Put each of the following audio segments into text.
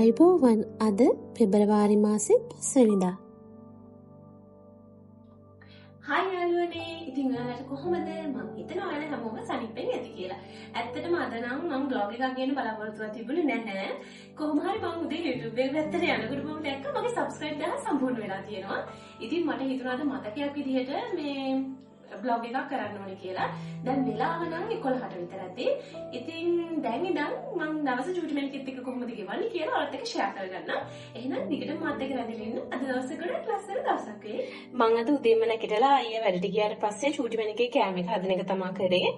ආයුබෝවන් අද පෙබරවාරි මාසේ 5 වෙනිදා. හායි යාළුවනේ. ඉතින් ඔයාලට කොහොමද? මම හිතනවා ඔයාලා හැමෝම සනිප්පෙන් ඇති කියලා. ඇත්තටම අද නම් මම බ්ලොග් එකක් ගේන්න බලාපොරොත්තුවක් තිබුණේ නැහැ. කොහොම හරි මම උදේ YouTube එක පැත්තට යනකොට මම දැක්කා මගේ subscribe 1000 සම්පූර්ණ වෙලා තියෙනවා. ඉතින් මට හිතුණා අද මතකයක් විදිහට මේ බ්ලොග් එකක් කරන්න ඕනේ කියලා. දැන් වෙලාව නම් 11ට විතර ඇති. ඉතින් දැන් ඉඳන් මම දවස් චූටි මැනිකෙත් එක්ක කොහොමද ගෙවන්නේ කියලා ඔයාලත් එක්ක ෂෙයා කරගන්න. එහෙනම් දිගටම මාත් එක්ක රැඳිලා ඉන්න. අද දවසකට ලස්සන දවසක් වෙයි. මම අද උදේම නැගිටලා අයියා වැඩට ගියාට පස්සේ චූටි මැනිකේ කෑම එක හදන එක තමයි කරේ.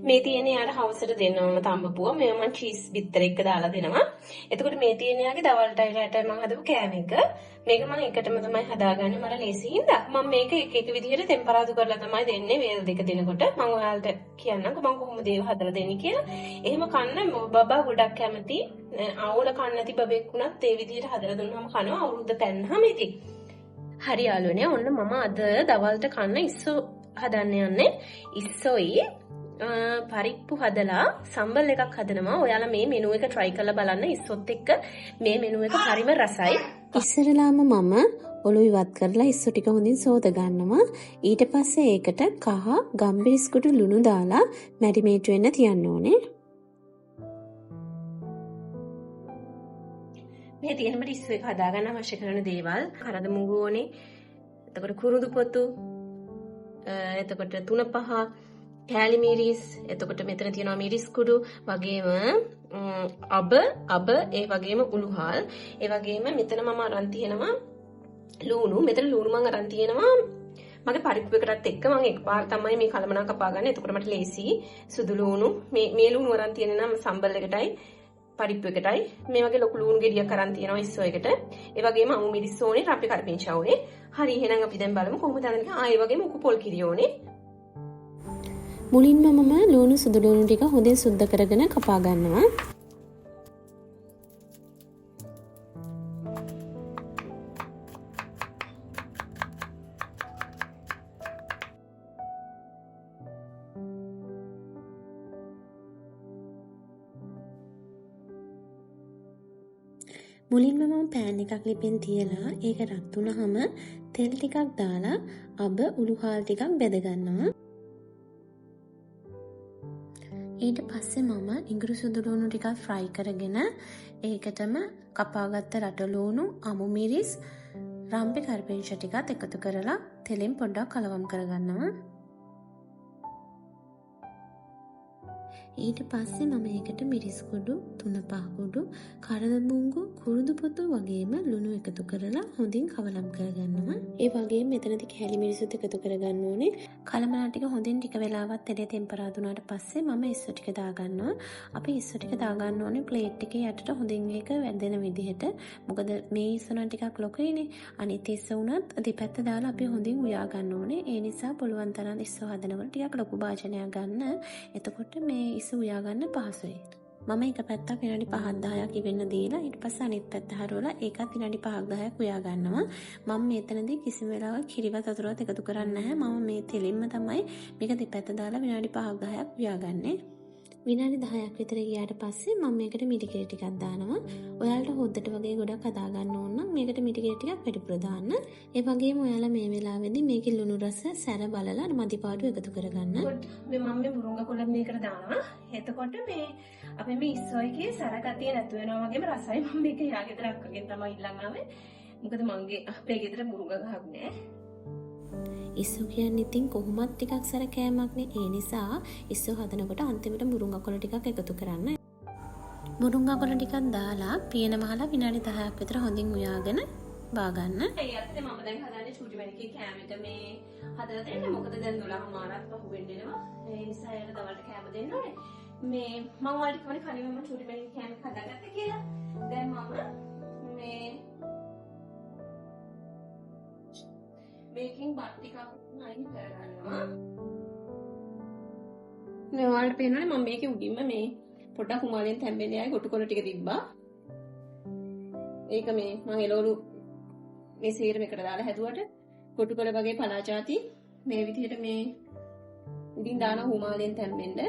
මේ තියෙන යාට හවසට දෙන්න ඕන තම්බපුව. මේව මම චීස් බිත්තර එක්ක දාලා දෙනවා. එතකොට මේ තියෙන යාගේ දවල්ටයි රැටයි මම හදපු කෑම එක. මේක මම එකටම තමයි හදාගන්නේ මට ලේසි හින්දා. මම මේක එක එක විදිහට ටෙම්පරාදු කරලා තමයි දෙන්නේ වේල් දෙක දෙනකොට. මම ඔයාලට කියන්නම්කෝ මම කොහොමද ඒව හදලා දෙන්නේ කියලා. එහෙම කන්න බබා ගොඩක් කැමති. ආවුල කන්න නැති බබෙක් වුණත් ඒ විදිහට හදලා දුන්නාම කනවා අවුරුද්ද පැන්නාම ඉතින්. හරි යාළුවනේ ඔන්න මම අද දවල්ට කන්න ඉස්සෝ හදන්න යන්නේ. ඉස්සෝයි පරිප්පු හදලා සම්බල් එකක් හදනවා. ඔයාලා මේ මෙනු එක try කරලා බලන්න. ඉස්සොත් එක්ක මේ මෙනු එක හරිම රසයි. ඉස්සරලාම මම ඔලුව ඉවත් කරලා ඉස්සු ටික හොඳින් සෝද ගන්නවා. ඊට පස්සේ ඒකට කහ ගම්බිරිස් කුඩු ලුණු දාලා මැරිනේට් වෙන්න තියන්න ඕනේ. මේ තියෙන මට ඉස්සු එක හදාගන්න අවශ්‍ය කරන දේවල් කරද මුගු ඕනේ. එතකොට කුරුදු පොතු, එතකොට තුන පහ, කෑලි මිරිස්, එතකොට මෙතන තියෙනවා මිරිස් කුඩු වගේම අබ ඒ වගේම උළුහල්, ඒ වගේම මෙතන මම අරන් තියෙනවා ලුණු. මෙතන ලුණු මම අරන් තියෙනවා මගේ පරිප්පු එකටත් එක්ක මම එකපාර තමයි මේ කලමනා කපා ගන්න. එතකොට මට ලේසි සුදු ලුණු මේ ලුණු අරන් තියෙන නම් සම්බල් එකටයි පරිප්පු එකටයි මේ වගේ ලොකු ලුණු ගෙඩියක් අරන් තියෙනවා ඉස්සෝ එකට. ඒ වගේම අමු මිරිස් ඕනේ, රම්පේ කරපිංචා ඕනේ. හරි එහෙනම් අපි දැන් බලමු කොහොමද හදන්නේ. ඒ වගේම උකු පොල් කිරි ඕනේ. මුලින්ම මම ලුණු සුදු ලුණු ටික හොඳින් සුද්ධ කරගෙන කපා ගන්නවා. මුලින්ම මම පෑන් එකක් ලිපෙන් තියලා ඒක රත් වුණාම තෙල් ටිකක් දාලා අබ උළුහාල් ටිකක් බෙද ගන්නවා. ඊට පස්සේ මම ඉඟුරු සුදු ලුණු ටිකක් ෆ්‍රයි කරගෙන ඒකටම කපාගත්ත රටලුණු, අමු මිරිස්, රම්පේ කරපිංචා ටිකත් එකතු කරලා තෙලෙන් පොඩ්ඩක් කලවම් කරගන්නවා. ඊට පස්සේ මම ඒකට මිරිස් කුඩු, තුන පහ කුඩු, කරදමුංගු, කුරුදු පොතු වගේම ලුණු එකතු කරලා හොඳින් කවලම් කරගන්නවා. ඒ වගේම මෙතනදී කැලි මිරිසුත් එකතු කරගන්න ඕනේ. කලමනා ටික හොඳින් ටික වෙලාවක් තෙලේ ටෙම්පරාදු වුණාට පස්සේ මම ඉස්සු ටික දාගන්නවා. අපි ඉස්සු ටික දාගන්න ඕනේ ප්ලේට් එකේ යටට හොඳින් ඒක වැදෙන විදිහට. මොකද මේ ඉස්සු නම් ටිකක් ලොකුයිනේ. අනිත් ඉස්සු උනත් දෙපැත්ත දාලා අපි හොඳින් උයා ගන්න ඕනේ. ඒ නිසා පුළුවන් තරම් ඉස්සු හදනකොට ටිකක් ලොකු භාජනයක් ගන්න. එතකොට මේ උයා ගන්න පහසුයි. මම එක පැත්තක් විනාඩි 5-10ක් ඉවෙන්න දීලා ඊට පස්සේ අනිත් පැත්ත හරවලා ඒකත් විනාඩි 5-10ක් උයා ගන්නවා. මම මෙතනදී කිසිම වෙලාවක කිරිවත් වතුරවත් එකතු කරන්නේ නැහැ. මම මේ තෙලින්ම තමයි මේක දෙපැත්ත දාලා විනාඩි 5-10ක් උයාගන්නේ. විනාඩි 10ක් විතර ගියාට පස්සේ මම මේකට මිටි කිරි ටිකක් දානවා. ඔයාලට හොද්දට වගේ ගොඩක් හදා ගන්න ඕන නම් මේකට මිටි කිරි ටිකක් වැඩිපුර දාන්න. ඒ වගේම ඔයාලා මේ වෙලාවේදී මේකේ ලුණු රස සැර බලලා මදිපාඩු එකතු කරගන්න. මේ මම මේ මුරුංගා කොළ මේකට දානවා. එතකොට මේ අපි මේ ඉස්සෝ එකේ සැර ගතිය නැතු වෙනවා වගේම රසයි. මම මේක යා ගෙදර අක්කගෙන් තමයි ඉල්ලන් ආවේ. මොකද මගේ අපේ ගෙදර මුරුංගා ගහක් නෑ. ඉස්සු කියන්නේ ඉතින් කොහොමත් ටිකක් සැර කෑමක්නේ. ඒ නිසා ඉස්සු හදනකොට අන්තිමට මුරුංගා කොළ ටිකක් එකතු කරන්න. මුරුංගා කොළ ටිකක් දාලා පියන මහලා විනාඩි 10ක් විතර හොඳින් උයාගෙන බාගන්න. ඒ ඇත්තටම මම දැන් හදන්නේ චූටි මැනිකේ කෑමෙට මේ හදලා දෙන්න. මොකද දැන් 12 මාරක් පහු වෙන්න එනවා. ඒ නිසා ඒකට දවල්ට කෑම දෙන්න ඕනේ. මේ මම ඔයාලට කියන්නේ කලින් මම චූටි මැනිකේ කෑම හදාගත්තා කියලා. දැන් මම මේ මේකෙන් බත් ටිකක් අයින් කරගන්නවා. මේ ඔයාලට පේනවනේ මම මේකේ උඩින්ම මේ පොඩ්ඩක් උමාලෙන් තැම්බෙන්න යයි ගොටු කොළ ටික තිබ්බා. ඒක මේ මම එළවලු මේ සීරම එකට දාලා හැදුවට ගොටු කොළ වගේ පලාචාති මේ විදිහට මේ උඩින් දාන උමාලෙන් තැම්බෙන්න.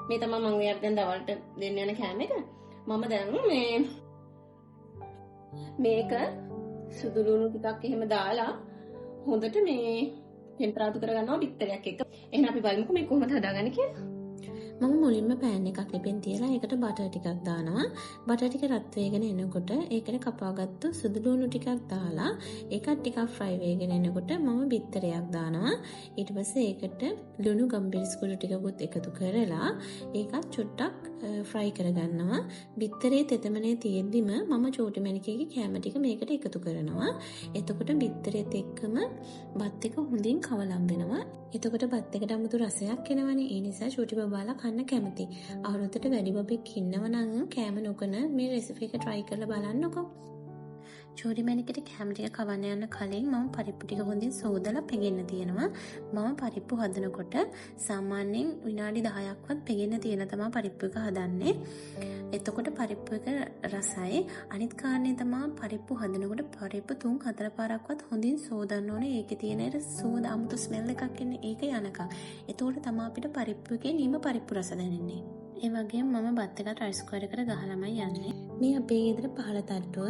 මේ තමයි මම එයාට දැන් දවල්ට දෙන්න යන කෑම එක. මම දැන් මේ මේක සුදු ලුණු ටිකක් එහෙම දාලා හොඳට මේ ටෙම්පරාදු කරගන්නවා බිත්තරයක් එක්ක. එහෙනම් අපි බලමුකෝ මේ කොහොමද හදාගන්නේ කියලා. මම මුලින්ම පෑන් එකක් ලිපෙන් තියලා ඒකට බටර් ටිකක් දානවා. බටර් ටික රත් වෙගෙන එනකොට ඒකට කපාගත්තු සුදු ලුණු ටිකක් දාලා ඒකත් ටිකක් ෆ්‍රයි වෙගෙන එනකොට මම බිත්තරයක් දානවා. ඊට පස්සේ ඒකට ලුණු ගම්බිරිස් කුඩු ටිකකුත් එකතු කරලා ඒකත් චුට්ටක් ෆ්‍රයි කරගන්නවා. බිත්තරේ තෙතමනේ තියෙද්දිම මම චෝටි මැණිකේගේ කෑම ටික මේකට එකතු කරනවා. එතකොට බිත්තරෙත් එක්කම බත් එක හොඳින් කවලම් වෙනවා. එතකොට බත් එකට අමුතු රසයක් එනවනේ. ඒ නිසා චූටි බබාලා කන්න කැමති. අවුරුද්දට වැඩි බබෙක් ඉන්නවනම් කෑම නොකන මේ රෙසිපි එක try කරලා බලන්නකෝ. චූටි මැණිකට කෑම ටික කවන්න යන කලින් මම පරිප්පු ටික හොඳින් සෝදලා පෙගෙන්න තියෙනවා. මම පරිප්පු හදනකොට සාමාන්‍යයෙන් විනාඩි 10ක්වත් පෙගෙන්න තියලා තමයි පරිප්පු එක හදන්නේ. එතකොට පරිප්පු එක රසයි. අනිත් කාරණේ තමයි පරිප්පු හදනකොට පරිප්පු 3-4 පාරක්වත් හොඳින් සෝදන්න ඕනේ. ඒකේ තියෙන අර සෝද අමුතු ස්මෙල් එකක් එන්නේ ඒක යනකම්. එතකොට තමයි අපිට පරිප්පු එකේ නියම පරිප්පු රස දැනෙන්නේ. ඒ වගේම මම බත් එකට රයිස් කුකර් එකට ගහලාමයි යන්නේ. මේ අපේ ගෙදර පහළ තට්ටුව.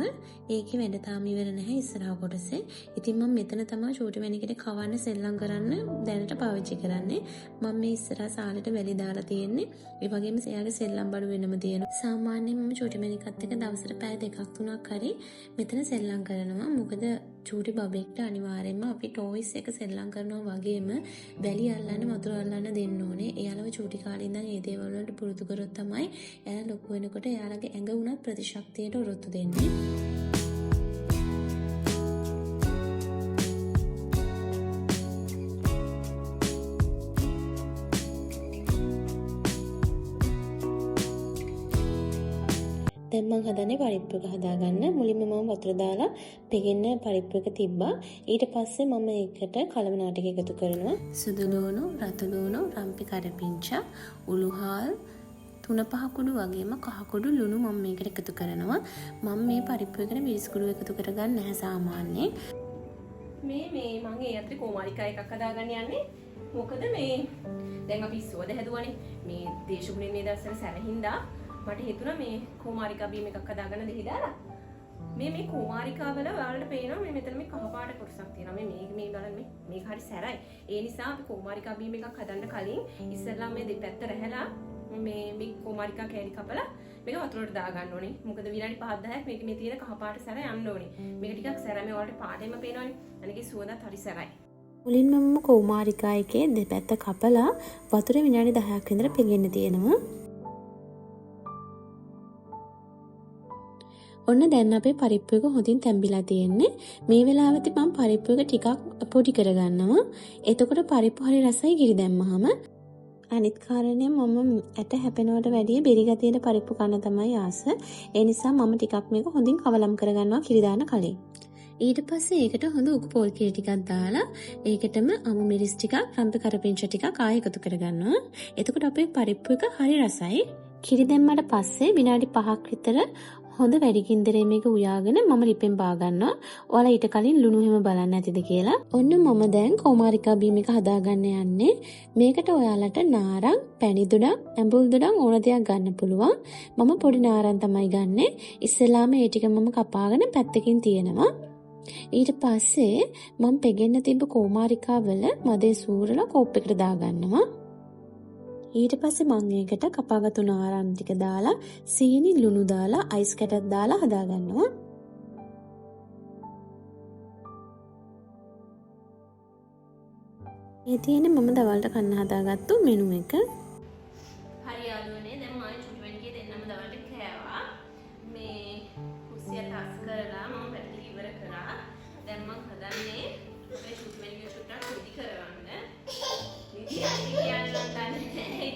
ඒකේ වැඩ තාම ඉවර නැහැ ඉස්සරහ කොටසේ. ඉතින් මම මෙතන තමයි චූටි මැණිකට කවන්න සෙල්ලම් කරන්න දැනට පාවිච්චි කරන්නේ. මම මේ ඉස්සරහ සාලෙට වැලි දාලා තියෙන්නේ. ඒ වගේම එයාගේ සෙල්ලම් බඩු වෙනම තියෙනවා. සාමාන්‍යයෙන් මම චූටි මැණිකත් එක්ක දවසට පැය 2-3ක් හරි මෙතන සෙල්ලම් කරනවා. මොකද චූටි බබෙක්ට අනිවාර්යයෙන්ම අපි ටොයිස් එක සෙල්ලම් කරනවා වගේම වැලි අල්ලන්න වතුර අල්ලන්න දෙන්න ඕනේ. එයාලව චූටි කාලේ ඉඳන් මේ දේවල් වලට පුරුදු කරොත් තමයි එයාලා ලොකු වෙනකොට එයාලගේ ඇඟ උනත් ප්‍රතිශක්තියට ඔරොත්තු දෙන්නේ. දැන් මම හදන්නේ පරිප්පු එක හදාගන්න. මුලින්ම මම වතුර දාලා පෙගෙන්න පරිප්පු එක තිබ්බා. ඊට පස්සේ මම ඒකට කලවනා ටික එකතු කරනවා. සුදු ලුණු, රතු ලුණු, රම්පි කරපිංචා, උළුහාල් 3-5 කුඩු වගේම කහ කුඩු ලුණු මම මේකට එකතු කරනවා. මම මේ පරිප්පු එකට මිරිස් කුඩු එකතු කරගන්නේ නැහැ සාමාන්‍යයෙන්. මේ මම ඒ අතරේ කොමාරිකා එකක් හදාගන්න යන්නේ. මොකද මේ දැන් අපි සුවඳ හැදුවනේ. මේ දේශගුණේ මේ දවස්වල සැලහින්දා මට හිතුණා මේ කොමාරිකා බීම් එකක් හදාගන්න දෙහි දාලා. මේ කොමාරිකා වල ඔයාලට පේනවා මේ මෙතන මේ කහ පාට කොටසක් තියෙනවා. මේ බලන්න මේක හරි සැරයි. ඒ නිසා අපි කොමාරිකා බීම් එකක් හදන්න කලින් ඉස්සෙල්ලා මේ දෙපැත්ත රැහැලා මේ කොමාරිකා කෑලි කපලා මේක වතුරට දා ගන්න ඕනේ. මොකද විනාඩි 5-10ක් මේක මේ තියෙන කහ පාට සැර යන්න ඕනේ. මේක ටිකක් සැර මේ ඔයාලට පාටෙම පේනවනේ. අනිකේ සුවඳත් හරි සැරයි. මුලින්ම මම කොමාරිකා එකේ දෙපැත්ත කපලා වතුර විනාඩි 10ක් විතර පෙගෙන්න තියෙනවා. ඔන්න දැන් අපේ පරිප්පු එක හොඳින් තැම්බිලා තියෙන්නේ. මේ වෙලාවෙත් මම පරිප්පු එක ටිකක් පොඩි කරගන්නවා. එතකොට පරිප්පු හරි රසයි කිරි දැම්මහම. අනිත් කාරණේ මම ඇට හැපෙනවට වැඩිය බෙරි ගතියට පරිප්පු කන්න තමයි ආස. ඒ නිසා මම ටිකක් මේක හොඳින් කවලම් කරගන්නවා කිරි දාන කලින්. ඊට පස්සේ ඒකට හොඳ උකු පොල් කිරි ටිකක් දාලා ඒකටම අමු මිරිස් ටිකක්, රම්පි කරපිංචා ටිකක් ආයෙ එකතු කරගන්නවා. එතකොට අපේ පරිප්පු එක හරි රසයි. කිරි දැම්මට පස්සේ විනාඩි 5ක් විතර හොඳ වැඩි ගින්දරේ මේක උයාගෙන මම ලිපෙන් බා ගන්නවා. ඔයාලා ඊට කලින් ලුණු හැම බලන්න ඇතිද කියලා. ඔන්න මම දැන් කොමාරිකා බීම් එක හදාගන්න යන්නේ. මේකට ඔයාලට නාරං, පැණි දොඩම්, ඇඹුල් දොඩම් ඕන දෙයක් ගන්න පුළුවන්. මම පොඩි නාරං තමයි ගන්නෙ. ඉස්සෙල්ලාම ඒ ටික මම කපාගෙන පැත්තකින් තියනවා. ඊට පස්සේ මම පෙගෙන්න තිබ්බ කොමාරිකා වල මදේ සූරලා කෝප් එකට දාගන්නවා. ඊට පස්සේ මම ඒකට කපාගත්තු නාරං ටික දාලා සීනි ලුණු දාලා අයිස් කැටක් දාලා හදාගන්නවා. මේ තියෙන්නේ මම දවල්ට කන්න හදාගත්තු මෙනු එක. හරි යාළුවනේ දැන් මම චුටි වෙන්ගේ දෙන්නම දවල්ට කෑවා. මේ කුස්සිය ටස් කරලා මම පැටලි ඉවර කරා. දැන් මම හදන්නේ අපේ චුටි වෙන්ගේ චුට්ටක් කුඩි කරවන්න. විදියට කියන්න දන්නේ ඉතින් මේ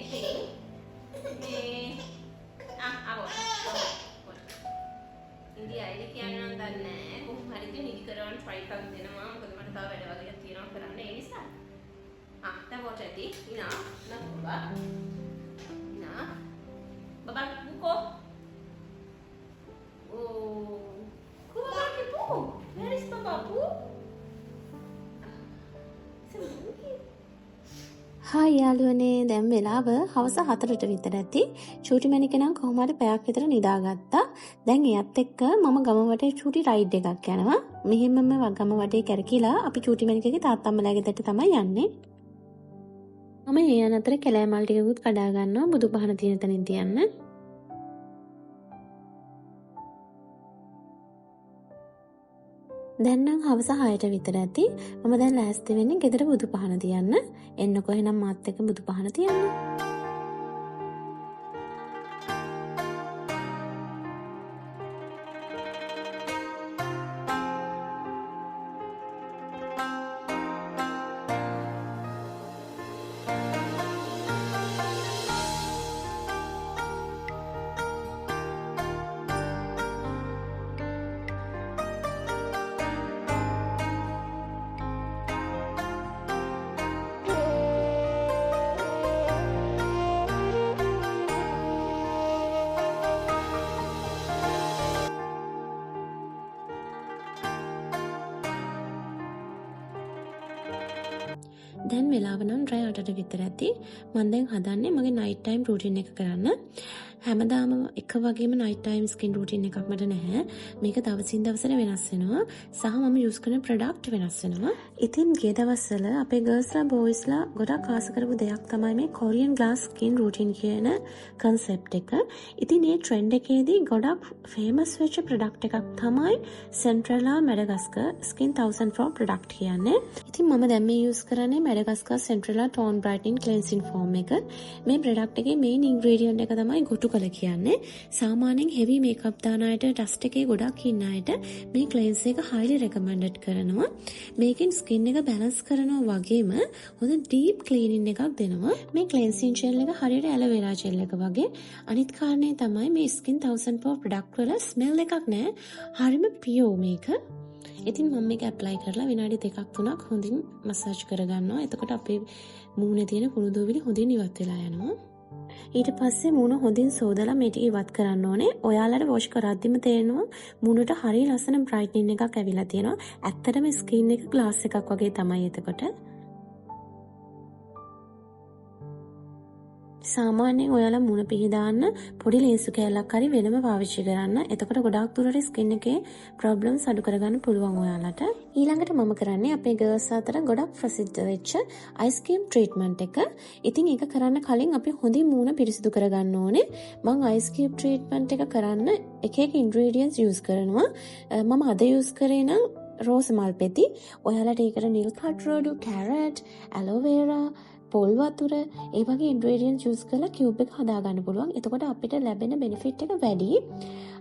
ඉන්දියාවේ කියන්න දන්නේ කොහොම හරි ඉතින් නිදි කරවන්න try එකක් දෙනවා. මොකද මට තව වැඩ වගේක් තියෙනවා කරන්න ඒ නිසා. දැන් what ඇති ඉනා නබා ඉනා බබා බුකෝ ඕ කුබා කිපු where is baba bu hi යාළුවනේ, දැන් වෙලාව හවස 4ට විතර ඇති. චූටි මැණික නම් කොහොම හරි පැයක් විතර නිදාගත්තා. දැන් එයත් එක්ක මම ගම වටේ චූටි රයිඩ් එකක් යනවා. මෙහෙමම ගම වටේ කැරකිලා අපි චූටි මැණිකගේ තාත්තම්මලාගේ දෙට තමයි යන්නේ. මම ඒ යන අතර කැලෑ මල් ටිකකුත් කඩා ගන්නවා බුදු පහන තියෙන තැනින් තියන්න. දැන් නම් හවස 6ට විතර ඇති. මම දැන් ලෑස්ති වෙන්නේ ගෙදර බුදු පහන තියන්න. එන්නකො එහෙනම් මාත් එක්ක බුදු පහන තියන්න. දැන් වෙලාව නම් රෑ 8ට විතර ඇති. මම දැන් හදන්නේ මගේ නයිට් ටයිම් රූටින් එක කරන්න. හැමදාම එක වගේම නයිට් ටයිම් ස්කින් රූටින් එකක් මට නැහැ. මේක දවසින් දවසට වෙනස් වෙනවා. සහ මම යූස් කරන ප්‍රොඩක්ට් වෙනස් වෙනවා. ඉතින් ගිය දවස්වල අපේ ගර්ල්ස්ලා බොයිස්ලා ගොඩක් ආස කරපු දෙයක් තමයි මේ කොරියන් ග්ලාස් ස්කින් රූටින් කියන කන්සෙප්ට් එක. ඉතින් මේ ට්‍රෙන්ඩ් එකේදී ගොඩක් ෆේමස් වෙච්ච ප්‍රොඩක්ට් එකක් තමයි Centrella Madagascar Skin 1004 ප්‍රොඩක්ට් කියන්නේ. ඉතින් මම දැන් මේ යූස් කරන්නේ Madagascar Centrella Tone Brightening Cleansing Foam එක. මේ ප්‍රොඩක්ට් එකේ මේන් ඉන්ග්‍රීඩියන්ට් එක තමයි ගොටු කල කියන්නේ. සාමාන්‍යයෙන් හෙවි මේකප් දාන අයට ඩස්ට් එකේ ගොඩක් ඉන්න අයට මේ ක්ලෙන්ස් එක highly recommended කරනවා. මේකෙන් ස්කින් එක බැලන්ස් කරනවා වගේම හොඳ ඩීප් ක්ලීනින් එකක් දෙනවා. මේ ක්ලෙන්සින් ජෙල් එක හරියට ඇලෝවෙරා ජෙල් එක වගේ. අනිත් කාරණේ තමයි මේ Skin 1004 ප්‍රොඩක්ට් වල ස්මෙල් එකක් නැහැ. හරිම පියෝ මේක. ඉතින් මම මේක ඇප්ලයි කරලා විනාඩි 2-3ක් හොඳින් මසාජ් කරගන්නවා. එතකොට අපේ මූණේ තියෙන කුණු දූවිලි හොඳින් ඉවත් වෙලා යනවා. ඊට පස්සේ මූණ හොඳින් සෝදලා මේ ටික ඉවත් කරන්න ඕනේ. ඔයාලට වොෂ් කරද්දිම තේරෙනවා මූණට හරිය ලස්සන බ්‍රයිට්නින් එකක් ඇවිල්ලා තියෙනවා. ඇත්තටම ස්කින් එක ග්ලාස් එකක් වගේ තමයි එතකොට. සාමාන්‍යයෙන් ඔයාලා මුණ පිහදාන්න පොඩි ලේසු කෑල්ලක් හරි වෙනම පාවිච්චි කරන්න. එතකොට ගොඩාක් දුරට ස්කින් එකේ ප්‍රොබ්ලම්ස් අඩු කරගන්න පුළුවන් ඔයාලට. ඊළඟට මම කරන්නේ අපේ ගර්ල්ස් අතර ගොඩක් ප්‍රසිද්ධ වෙච්ච අයිස් ක්‍රීම් ට්‍රීට්මන්ට් එක. ඉතින් ඒක කරන්න කලින් අපි හොඳින් මූණ පිරිසිදු කරගන්න ඕනේ. මම අයිස් ක්‍රීම් ට්‍රීට්මන්ට් එක කරන්න එක එක ඉන්ග්‍රීඩියන්ට්ස් යූස් කරනවා. මම අද යූස් කරේ නම් රෝස් මල් පෙති. ඔයාලට ඒකට නිල් කට්රෝඩු, කැරට්, ඇලෝවේරා, පොල් වතුර ඒ වගේ ඉන්ග්‍රීඩියන්ට්ස් යූස් කරලා කියුබ් එක හදාගන්න පුළුවන්. එතකොට අපිට ලැබෙන බෙනිෆිට් එක වැඩි.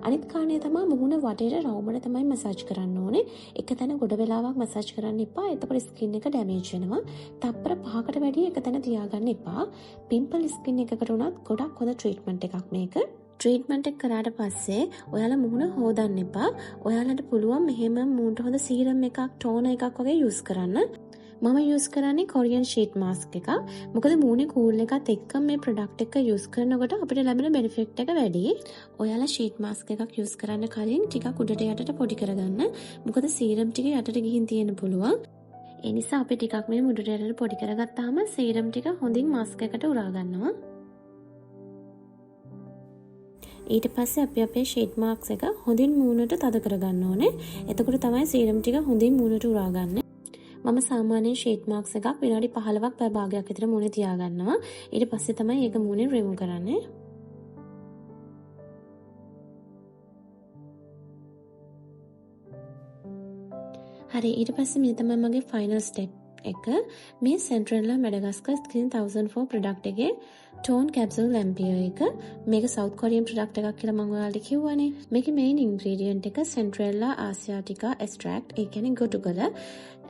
අනිත් කාරණේ තමයි මුහුණ වටේට රවුමට තමයි මසාජ් කරන්න ඕනේ. එක තැන ගොඩ වෙලාවක් මසාජ් කරන්න එපා. එතකොට ස්කින් එක ඩැමේජ් වෙනවා. තප්පර 5කට වැඩි එක තැන තියාගන්න එපා. පිම්පල් ස්කින් එකකට උනත් ගොඩක් හොඳ ට්‍රීට්මන්ට් එකක් මේක. ට්‍රීට්මන්ට් එක කරාට පස්සේ ඔයාලා මුහුණ හොදන්න එපා. ඔයාලට පුළුවන් මෙහෙම මූණට හොඳ සීරම් එකක්, ටෝනර් එකක් වගේ යූස් කරන්න. මම යූස් කරන්නේ කොරියන් ෂීට් මාස්ක් එකක්. මොකද මූණේ කූල් එකත් එක්ක මේ ප්‍රොඩක්ට් එක යූස් කරනකොට අපිට ලැබෙන බෙනිෆිට් එක වැඩි. ඔයාලා ෂීට් මාස්ක් එකක් යූස් කරන්න කලින් ටිකක් උඩට යටට පොඩි කරගන්න. මොකද සීරම් ටික යටට ගිහින් තියෙන්න පුළුවන්. ඒ නිසා අපි ටිකක් මේ උඩට යටට පොඩි කරගත්තාම සීරම් ටික හොඳින් මාස්ක් එකට උරා ගන්නවා. ඊට පස්සේ අපි අපේ ෂීට් මාස්ක් එක හොඳින් මූණට තද කරගන්න ඕනේ. එතකොට තමයි සීරම් ටික හොඳින් මූණට උරාගන්නේ. මම සාමාන්‍යයෙන් ෂීට් මාස්ක් එකක් විනාඩි 15ක් පැය භාගයක් විතර මූණේ තියාගන්නවා. ඊට පස්සේ තමයි ඒක මූණෙන් රිමූව් කරන්නේ. හරි ඊට පස්සේ මේ තමයි මගේ ෆයිනල් ස්ටෙප් එක. මේ Centrella Madagascar Skin 1004 ප්‍රොඩක්ට් එකේ ටෝන් කැප්සූල් ඇම්පියර් එක. මේක සවුත් කොරියන් ප්‍රොඩක්ට් එකක් කියලා මම ඔයාලට කිව්වනේ. මේකේ මේන් ඉන්ග්‍රීඩියන්ට් එක Centrella asiatica extract. ඒ කියන්නේ ගොටුකල.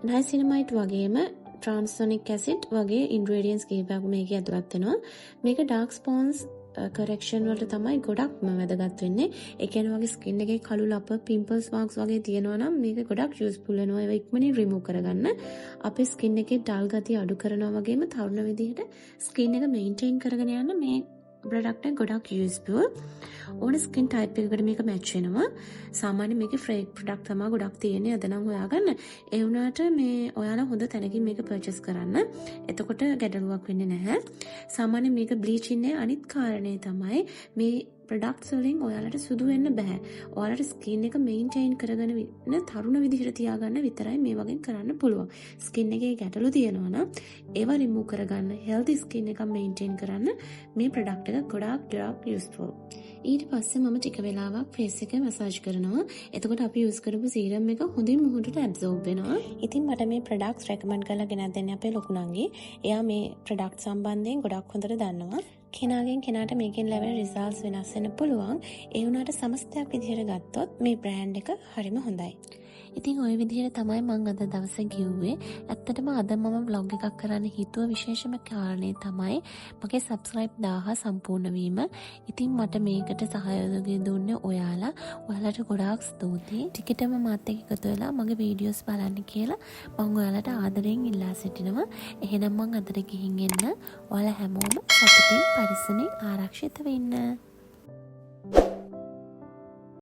නයිසිනමයිට් වගේම ට්‍රාන්සොනික් ඇසිඩ් වගේ ඉන්ග්‍රීඩියන්ට්ස් කීපයක් මේකේ ඇතුළත් වෙනවා. මේක ඩාර්ක් ස්පොට්ස් කරෙක්ෂන් වලට තමයි ගොඩක්ම වැදගත් වෙන්නේ. ඒ කියන්නේ වගේ ස්කින් එකේ කළු ලප, පිම්පල්ස් මාක්ස් වගේ තියෙනවා නම් මේක ගොඩක් යූස්ෆුල් වෙනවා. ඒවා ඉක්මනින් රිමූව් කරගන්න. අපේ ස්කින් එකේ ඩල් ගතිය අඩු කරනවා වගේම තරුණ විදිහට ස්කින් එක මේන්ටේන් කරගෙන යන්න මේ ප්‍රොඩක්ට් එක ගොඩක් යූස්ෆුල්. ඕන ස්කින් ටයිප් එකකට මේක මැච් වෙනවා. සාමාන්‍ය මේකේ ෆේක් ප්‍රොඩක්ට් තමයි ගොඩක් තියෙන්නේ. අද නම් හොයාගන්න. ඒ වුණාට මේ ඔයාලා හොඳ තැනකින් මේක පර්චේස් කරන්න. එතකොට ගැටලුවක් වෙන්නේ නැහැ. සාමාන්‍ය මේක බ්ලීච් ඉන්නේ අනිත් කාරණේ තමයි මේ ප්‍රොඩක්ට්ස් වලින් ඔයාලට සුදු වෙන්න බෑ. ඔයාලට ස්කින් එක මේන්ටේන් කරගෙන ඉන්න තරුණ විදිහට තියාගන්න විතරයි මේ වගේ කරන්න පුළුවන්. ස්කින් එකේ ගැටලු තියෙනවා නම් ඒවා රිමූව් කරගන්න, හෙල්ති ස්කින් එකක් මේන්ටේන් කරන්න මේ ප්‍රොඩක්ට් එක ගොඩාක් යූස්ෆුල්. ඊට පස්සේ මම ටික වෙලාවක් ෆේස් එක මසාජ් කරනවා. එතකොට අපි යූස් කරපු සීරම් එක හොඳින් මුහුණට ඇබ්සෝබ් වෙනවා. ඉතින් මට මේ ප්‍රොඩක්ට්ස් රෙකමන්ඩ් කරලා ගෙනත් දෙන්නේ අපේ ලොකු නංගි. එයා මේ ප්‍රොඩක්ට් සම්බන්ධයෙන් ගොඩක් හොඳට දන්නවා. කෙනාගෙන් කෙනාට මේකෙන් ලැබෙන රිසල්ට්ස් වෙනස් වෙන්න පුළුවන්. ඒ වුණාට සමස්තයක් විදිහට ගත්තොත් මේ බ්‍රෑන්ඩ් එක හරිම හොඳයි. ඉතින් ওই විදිහට තමයි මම අද දවසේ කිව්වේ. ඇත්තටම අද මම vlog එකක් කරන්න හිතුව විශේෂම කාරණේ තමයි මගේ subscribe 1000 සම්පූර්ණ වීම. ඉතින් මට මේකට සහයෝගය දුන්නේ ඔයාලා. ඔයාලට ගොඩාක් ස්තුතියි. ටිකටම මාත් එක්ක එකතු වෙලා මගේ වීඩියෝස් බලන්න කියලා මම ඔයාලට ආදරෙන් ඉල්ලා සිටිනවා. එහෙනම් මම අදට ගිහින් එන්න. ඔයාලා හැමෝම සතුටින් පරිස්සමෙන් ආරක්ෂිත වෙන්න.